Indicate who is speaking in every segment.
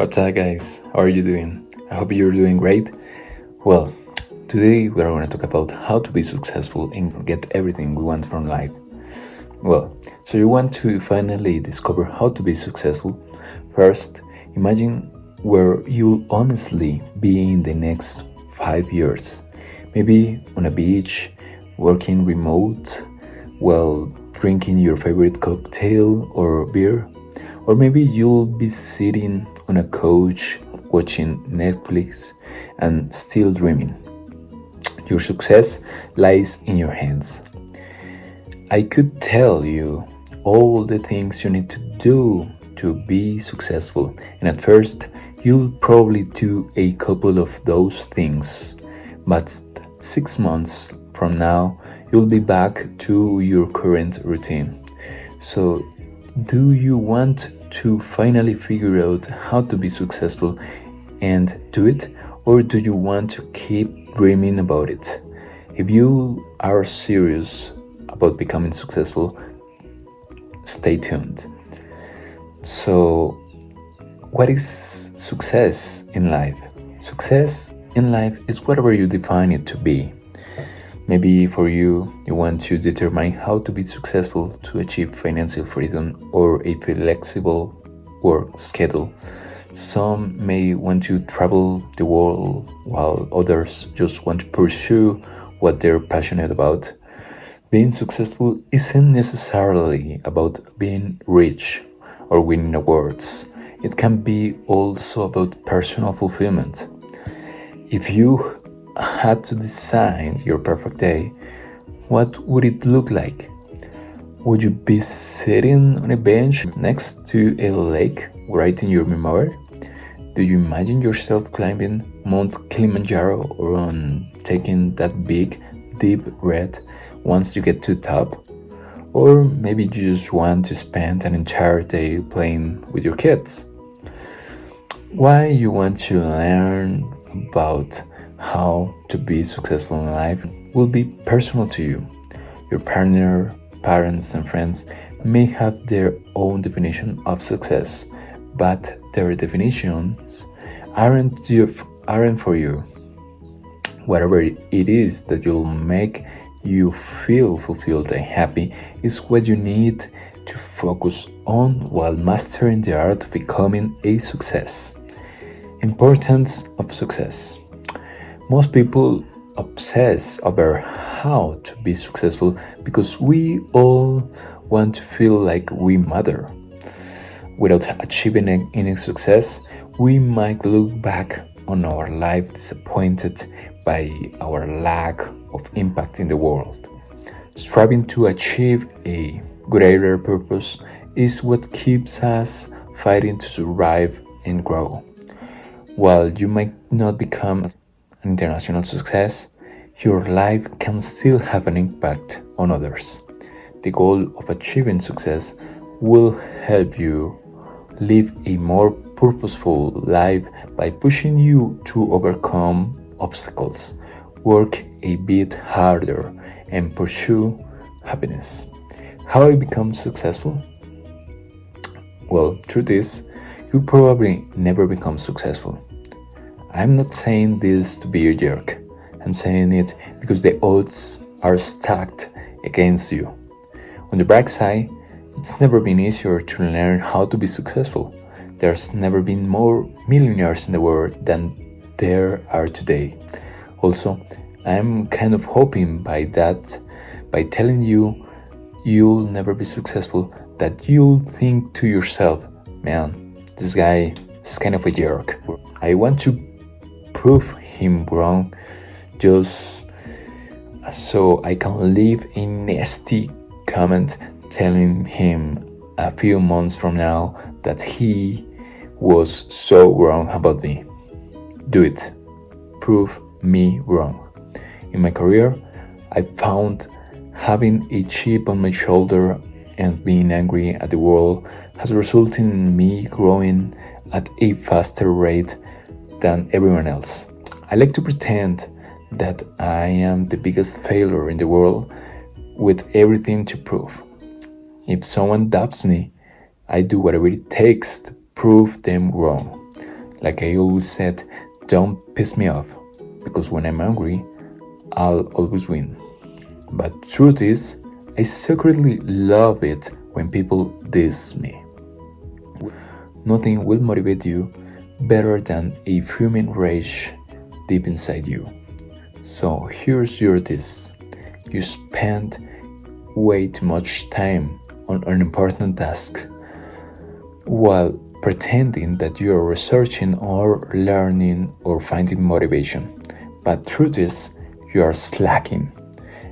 Speaker 1: What's up, guys? How are you doing? I hope you're doing great. Well, today we are going to talk about how to be successful and get everything we want from life. Well, so you want to finally discover how to be successful? First, imagine where you'll honestly be in the next 5 years. Maybe on a beach, working remote, while drinking your favorite cocktail or beer. Or maybe you'll be sitting on a couch watching Netflix and still dreaming. Your success lies in your hands. I could tell you all the things you need to do to be successful, and at first, you'll probably do a couple of those things, but 6 months from now, you'll be back to your current routine. So, do you want to finally figure out how to be successful and do it, or do you want to keep dreaming about it? If you are serious about becoming successful, stay tuned. So, what is success in life? Success in life is whatever you define it to be. Maybe for you want to determine how to be successful to achieve financial freedom or a flexible work schedule. Some may want to travel the world, while others just want to pursue what they're passionate about. Being successful isn't necessarily about being rich or winning awards. It can be also about personal fulfillment. If you had to design your perfect day, what would it look like? Would you be sitting on a bench next to a lake writing your memoir? Do you imagine yourself climbing Mount Kilimanjaro or taking that big, deep breath once you get to the top? Or maybe you just want to spend an entire day playing with your kids? Why you want to learn about how to be successful in life will be personal to you. Your partner, parents, and friends may have their own definition of success, but their definitions aren't for you. Whatever it is that will make you feel fulfilled and happy is what you need to focus on while mastering the art of becoming a success. Importance of success. Most people obsess over how to be successful because we all want to feel like we matter. Without achieving any success, we might look back on our life disappointed by our lack of impact in the world. Striving to achieve a greater purpose is what keeps us fighting to survive and grow. While you might not become an international success, your life can still have an impact on others. The goal of achieving success will help you live a more purposeful life by pushing you to overcome obstacles, work a bit harder, and pursue happiness. How I become successful? Well, truth is, you'll probably never become successful. I'm not saying this to be a jerk. I'm saying it because the odds are stacked against you. On the bright side, it's never been easier to learn how to be successful. There's never been more millionaires in the world than there are today. Also, I'm kind of hoping by telling you you'll never be successful, that you'll think to yourself, man, this guy is kind of a jerk. I want to prove him wrong just so I can leave a nasty comment telling him a few months from now that he was so wrong about me. Do it. Prove me wrong. In my career, I found having a chip on my shoulder and being angry at the world has resulted in me growing at a faster rate than everyone else. I like to pretend that I am the biggest failure in the world with everything to prove. If someone doubts me, I do whatever it takes to prove them wrong. Like I always said, don't piss me off, because when I'm angry, I'll always win. But truth is, I secretly love it when people diss me. Nothing will motivate you better than a fuming rage deep inside you. So here's your diss. You spend way too much time on an important task while pretending that you are researching or learning or finding motivation. But truth is, you are slacking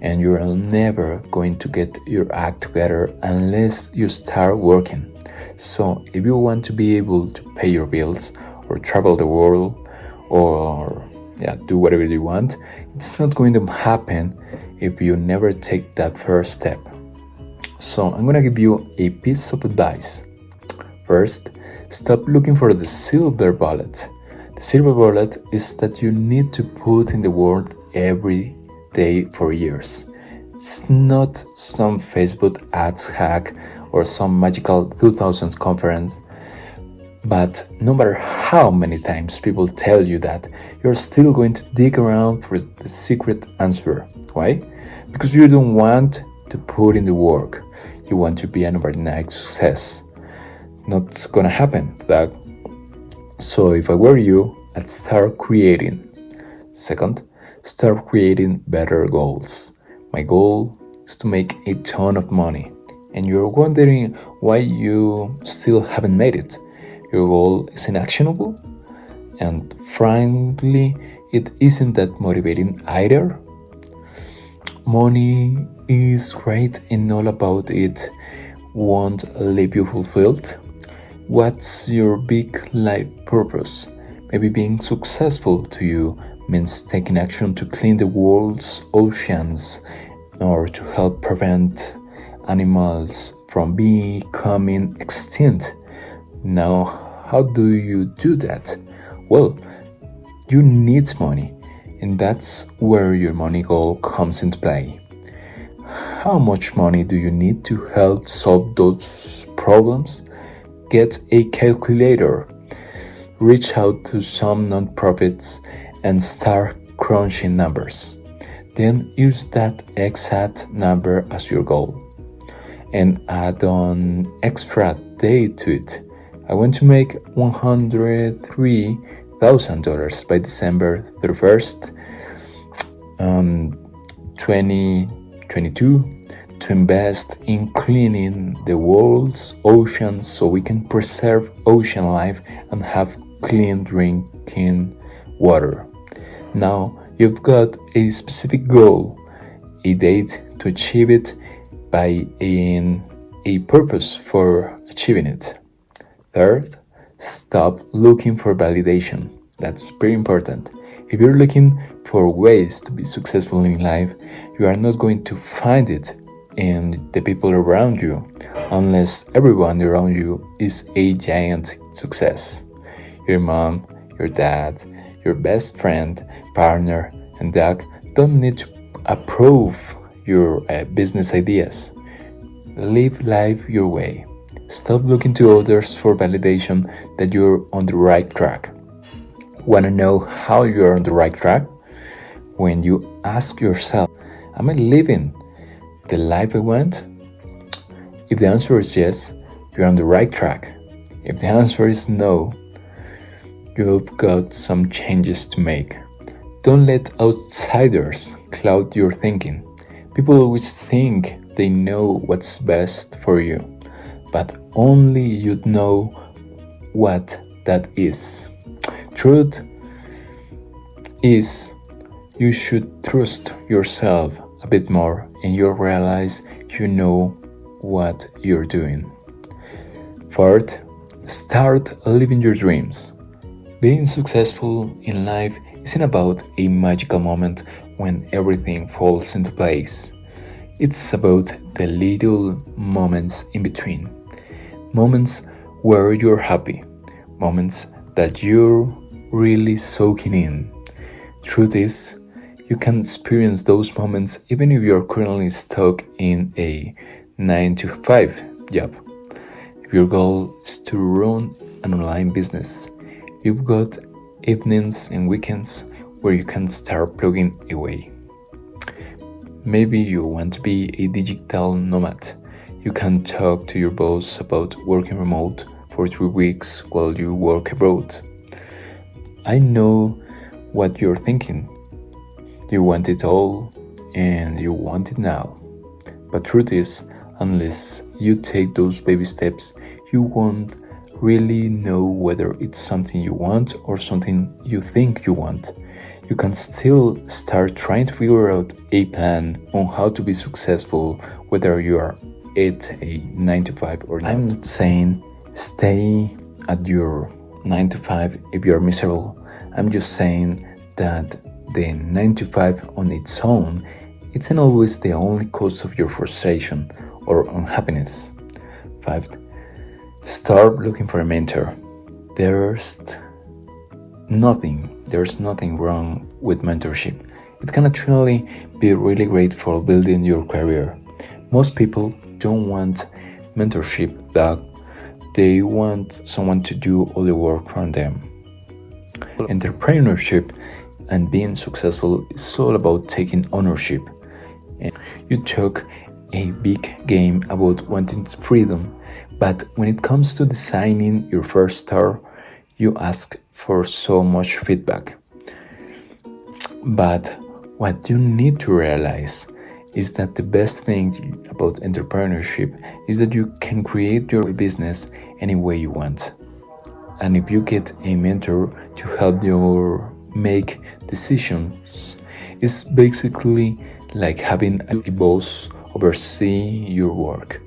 Speaker 1: and you are never going to get your act together unless you start working. So if you want to be able to pay your bills or travel the world or do whatever you want, it's not going to happen if you never take that first step. So I'm gonna give you a piece of advice. First, stop looking for the silver bullet. The silver bullet is that you need to put in the world every day for years. It's not some Facebook ads hack or some magical 2000s conference. But no matter how many times people tell you that, you're still going to dig around for the secret answer. Why? Because you don't want to put in the work. You want to be an overnight success. Not gonna happen, that. So if I were you, I'd start creating. Second, start creating better goals. My goal is to make a ton of money. And you're wondering why you still haven't made it. Your goal is inactionable, and frankly, it isn't that motivating either. Money is great and all about it won't leave you fulfilled. What's your big life purpose? Maybe being successful to you means taking action to clean the world's oceans or to help prevent animals from becoming extinct. Now, how do you do that? Well, you need money, and that's where your money goal comes into play. How much money do you need to help solve those problems? Get a calculator, reach out to some nonprofits, and start crunching numbers. Then use that exact number as your goal and add on extra day to it. I want to make $103,000 by December 31st, 2022 to invest in cleaning the world's oceans so we can preserve ocean life and have clean drinking water. Now you've got a specific goal, a date to achieve it by a purpose for achieving it. Third, stop looking for validation. That's very important. If you're looking for ways to be successful in life, you are not going to find it in the people around you unless everyone around you is a giant success. Your mom, your dad, your best friend, partner, and dog don't need to approve your business ideas. Live life your way. Stop looking to others for validation that you're on the right track. Want to know how you're on the right track? When you ask yourself, am I living the life I want? If the answer is yes, you're on the right track. If the answer is no, you've got some changes to make. Don't let outsiders cloud your thinking. People always think they know what's best for you, but only you know what that is. Truth is, you should trust yourself a bit more and you'll realize you know what you're doing. Fourth, start living your dreams. Being successful in life isn't about a magical moment when everything falls into place. It's about the little moments in between. Moments where you're happy. Moments that you're really soaking in. Truth is, you can experience those moments even if you're currently stuck in a 9-to-5 job. If your goal is to run an online business, You've got evenings and weekends where you can start plugging away. Maybe you want to be a digital nomad. You can talk to your boss about working remote for 3 weeks while you work abroad. I know what you're thinking. You want it all and you want it now. But truth is, unless you take those baby steps, you won't really know whether it's something you want or something you think you want. You can still start trying to figure out a plan on how to be successful, whether you are at a 9 to 5 or not. I'm not saying stay at your 9 to 5 if you are miserable. I'm just saying that the 9 to 5 on its own isn't always the only cause of your frustration or unhappiness. 5. Start looking for a mentor. There's nothing wrong with mentorship. It can actually be really great for building your career. Most people don't want mentorship, but they want someone to do all the work for them. Entrepreneurship and being successful is all about taking ownership. You talk a big game about wanting freedom, but when it comes to designing your first store, you ask for so much feedback. But what you need to realize is that the best thing about entrepreneurship is that you can create your business any way you want. And if you get a mentor to help you make decisions, it's basically like having a boss oversee your work.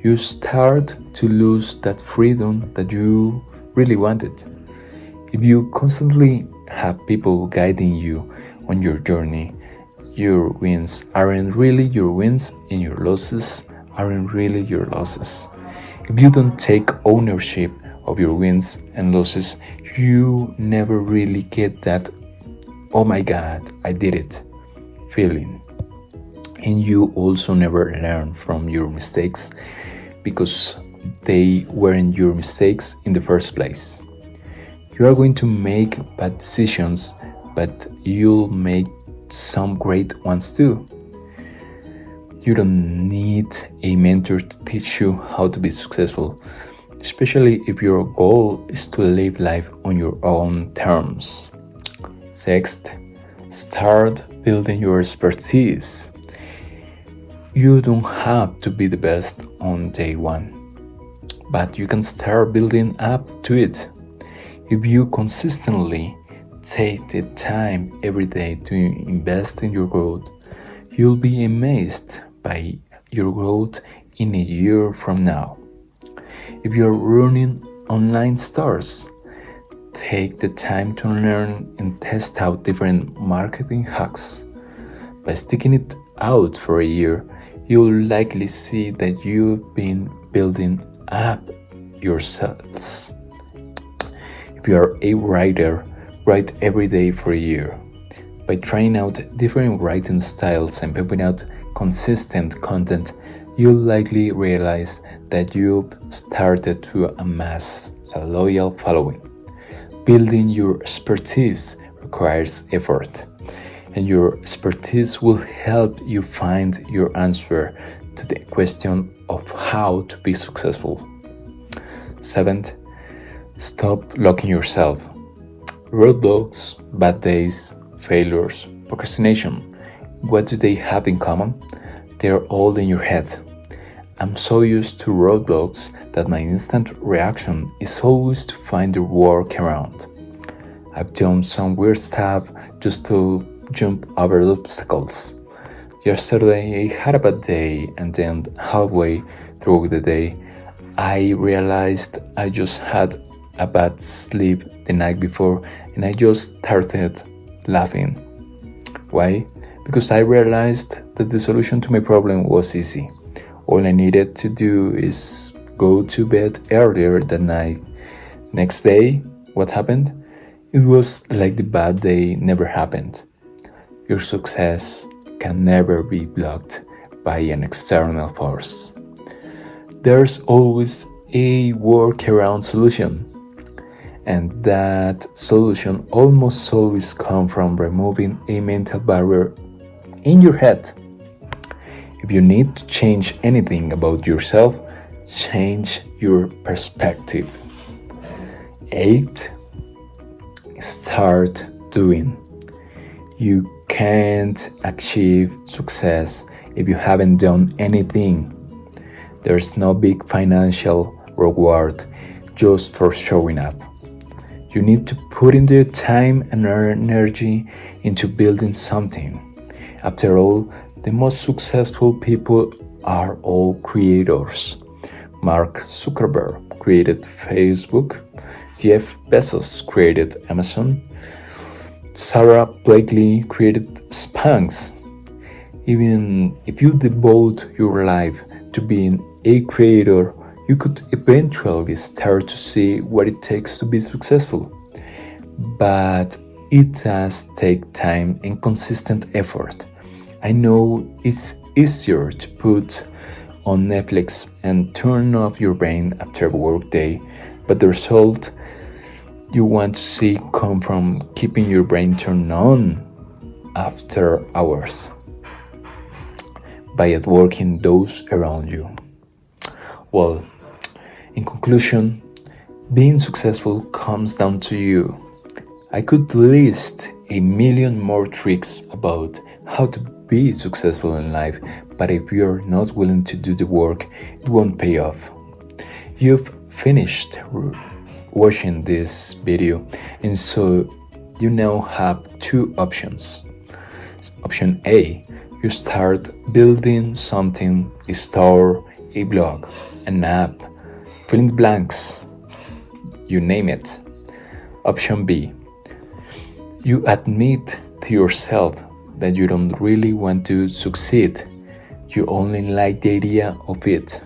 Speaker 1: You start to lose that freedom that you really wanted. If you constantly have people guiding you on your journey, your wins aren't really your wins and your losses aren't really your losses. If you don't take ownership of your wins and losses, you never really get that, oh my God, I did it feeling. And you also never learn from your mistakes because they weren't your mistakes in the first place. You are going to make bad decisions, but you'll make some great ones too. You don't need a mentor to teach you how to be successful, especially if your goal is to live life on your own terms. Sixth, start building your expertise. You don't have to be the best on day one, but you can start building up to it. If you consistently take the time every day to invest in your growth, you'll be amazed by your growth in a year from now. If you're running online stores, take the time to learn and test out different marketing hacks. By sticking it out for a year, you'll likely see that you've been building up your sales. If you are a writer, write every day for a year. By trying out different writing styles and pumping out consistent content, you'll likely realize that you've started to amass a loyal following. Building your expertise requires effort, and your expertise will help you find your answer to the question of how to be successful. 7th, stop locking yourself. Roadblocks, bad days, failures, procrastination. What do they have in common? They're all in your head. I'm so used to roadblocks that my instant reaction is always to find a workaround. I've done some weird stuff just to jump over obstacles. Yesterday I had a bad day, and then halfway through the day I realized I just had a bad sleep the night before, and I just started laughing. Why? Because I realized that the solution to my problem was easy. All I needed to do is go to bed earlier that night. Next day, what happened? It was like the bad day never happened. Your success can never be blocked by an external force. There's always a workaround solution. And that solution almost always comes from removing a mental barrier in your head. If you need to change anything about yourself, change your perspective. 8. Start doing. You can't achieve success if you haven't done anything. There's no big financial reward just for showing up. You need to put in the time and energy into building something. After all, the most successful people are all creators. Mark Zuckerberg created Facebook. Jeff Bezos created Amazon. Sarah Blakely created Spanx. Even if you devote your life to being a creator, you could eventually start to see what it takes to be successful. But it does take time and consistent effort. I know it's easier to put on Netflix and turn off your brain after a work day, but the result you want to see come from keeping your brain turned on after hours by outworking those around you. Well, in conclusion, being successful comes down to you. I could list a million more tricks about how to be successful in life, but if you're not willing to do the work, it won't pay off. You've finished watching this video, and so you now have two options. Option A, you start building something, a store, a blog, an app, fill in the blanks, you name it. Option B, you admit to yourself that you don't really want to succeed. You only like the idea of it,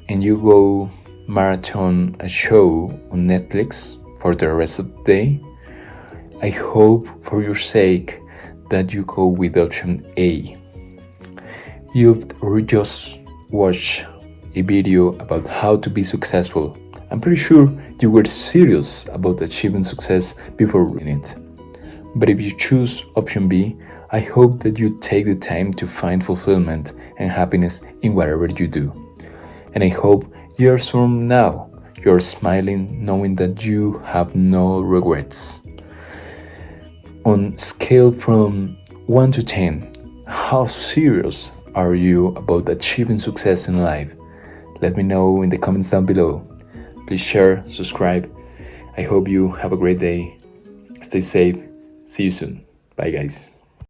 Speaker 1: and you go marathon a show on Netflix for the rest of the day. I hope for your sake that you go with option A. You've just watched a video about how to be successful. I'm pretty sure you were serious about achieving success before reading it. But if you choose option B, I hope that you take the time to find fulfillment and happiness in whatever you do. And I hope years from now, you're smiling knowing that you have no regrets. On scale from 1 to 10, how serious are you about achieving success in life? Let me know in the comments down below. Please share, subscribe. I hope you have a great day. Stay safe. See you soon. Bye guys.